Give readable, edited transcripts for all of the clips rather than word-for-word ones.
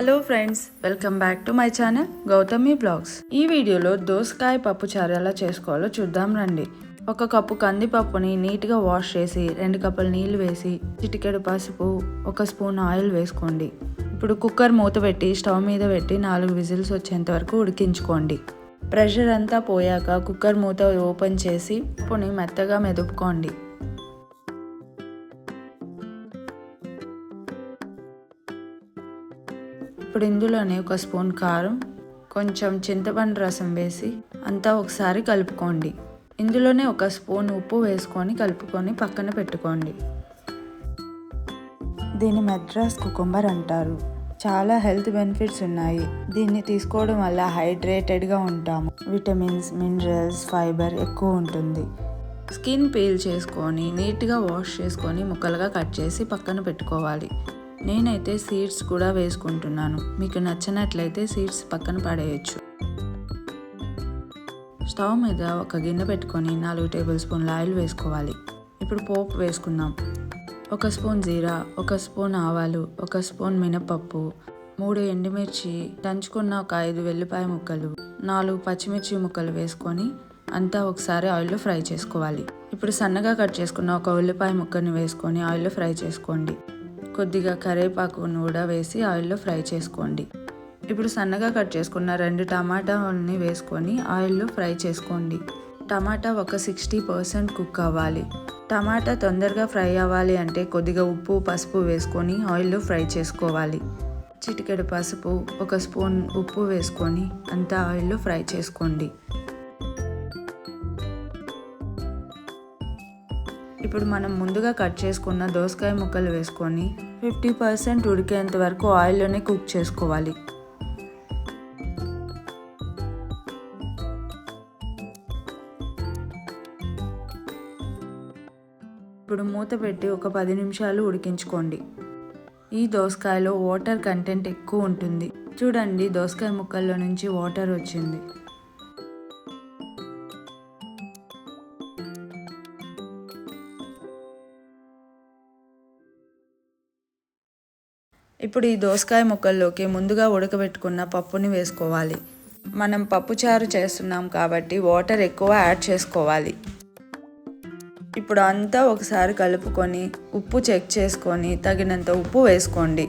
Hello friends, welcome back to my channel Gautami blogs. ఈ వీడియోలో దోసకాయ పప్పుచారు ఎలా చేసుకోవాలో చూద్దాం రండి. ఒక కప్పు కందిపప్పుని నీట్గా వాష్ చేసి 2 కప్పులు నీళ్లు వేసి చిటికెడు పసుపు, 1 స్పూన్ ఆయిల్ వేసుకోండి. ఇప్పుడు కుక్కర్ మూత పెట్టి స్టవ్ మీద పెట్టి 4 విజిల్స్ వచ్చేంత వరకు ఉడికించుకోండి. ప్రెషర్ అంతా పోయాక కుక్కర్ మూత ఓపెన్ చేసి పప్పుని మెత్తగా మెదుపుకోండి. ఇప్పుడు ఇందులోనే 1 స్పూన్ కారం, కొంచెం చింతపండు రసం వేసి అంతా ఒకసారి కలుపుకోండి. ఇందులోనే 1 స్పూన్ ఉప్పు వేసుకొని కలుపుకొని పక్కన పెట్టుకోండి. దీన్ని మెడ్రాస్ కుకుంబర్ అంటారు. చాలా హెల్త్ బెనిఫిట్స్ ఉన్నాయి. దీన్ని తీసుకోవడం వల్ల హైడ్రేటెడ్గా ఉంటాము. విటమిన్స్, మినరల్స్, ఫైబర్ ఎక్కువ ఉంటుంది. స్కిన్ పీల్ చేసుకొని నీట్గా వాష్ చేసుకొని ముక్కలుగా కట్ చేసి పక్కన పెట్టుకోవాలి. నేనైతే సీడ్స్ కూడా వేసుకుంటున్నాను. మీకు నచ్చినట్లయితే సీడ్స్ పక్కన పడేయచ్చు. స్టవ్ మీద ఒక గిన్నె పెట్టుకొని 4 టేబుల్ స్పూన్ల ఆయిల్ వేసుకోవాలి. ఇప్పుడు పోపు వేసుకుందాం. 1 స్పూన్ జీరా, 1 స్పూన్ ఆవాలు, 1 స్పూన్ మినపప్పు, 3 ఎండుమిర్చి, దంచుకున్న ఒక 5 వెల్లిపాయ ముక్కలు, 4 పచ్చిమిర్చి ముక్కలు వేసుకొని అంతా ఒకసారి ఆయిల్లో ఫ్రై చేసుకోవాలి. ఇప్పుడు సన్నగా కట్ చేసుకున్న ఒక ఉల్లిపాయ ముక్కని వేసుకొని ఆయిల్లో ఫ్రై చేసుకోండి. కొద్దిగా కరివేపాకును కూడా వేసి ఆయిల్లో ఫ్రై చేసుకోండి. ఇప్పుడు సన్నగా కట్ చేసుకున్న 2 టమాటాలని వేసుకొని ఆయిల్లో ఫ్రై చేసుకోండి. టమాటా ఒక 60% కుక్ అవ్వాలి. టమాటా తొందరగా ఫ్రై అవ్వాలి అంటే కొద్దిగా ఉప్పు, పసుపు వేసుకొని ఆయిల్లో ఫ్రై చేసుకోవాలి. చిటికెడు పసుపు, 1 స్పూన్ ఉప్పు వేసుకొని అంతా ఆయిల్లో ఫ్రై చేసుకోండి. ఇప్పుడు మనం ముందుగా కట్ చేసుకున్న దోసకాయ ముక్కలు వేసుకొని 50% ఉడికేంత వరకు ఆయిల్లోనే కుక్ చేసుకోవాలి. ఇప్పుడు మూత పెట్టి ఒక 10 నిమిషాలు ఉడికించుకోండి. ఈ దోసకాయలో వాటర్ కంటెంట్ ఎక్కువ ఉంటుంది. చూడండి, దోసకాయ ముక్కల్లో నుంచి వాటర్ వచ్చింది. ఇప్పుడు ఈ దోసకాయ ముక్కల్లోకి ముందుగా ఉడకబెట్టుకున్న పప్పుని వేసుకోవాలి. మనం పప్పుచారు చేస్తున్నాం కాబట్టి వాటర్ ఎక్కువ యాడ్ చేసుకోవాలి. ఇప్పుడు అంతా ఒకసారి కలుపుకొని ఉప్పు చెక్ చేసుకొని తగినంత ఉప్పు వేసుకోండి.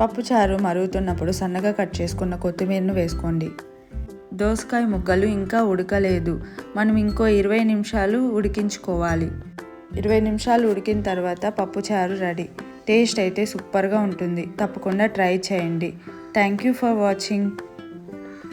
పప్పుచారు మరుగుతున్నప్పుడు సన్నగా కట్ చేసుకున్న కొత్తిమీరను వేసుకోండి. దోసకాయ ముక్కలు ఇంకా ఉడకలేదు. మనం ఇంకో 20 నిమిషాలు ఉడికించుకోవాలి. 20 నిమిషాలు ఉడికిన తర్వాత పప్పుచారు రెడీ. టేస్ట్ అయితే సూపర్గా ఉంటుంది. తప్పకుండా ట్రై చేయండి. Thank you for watching.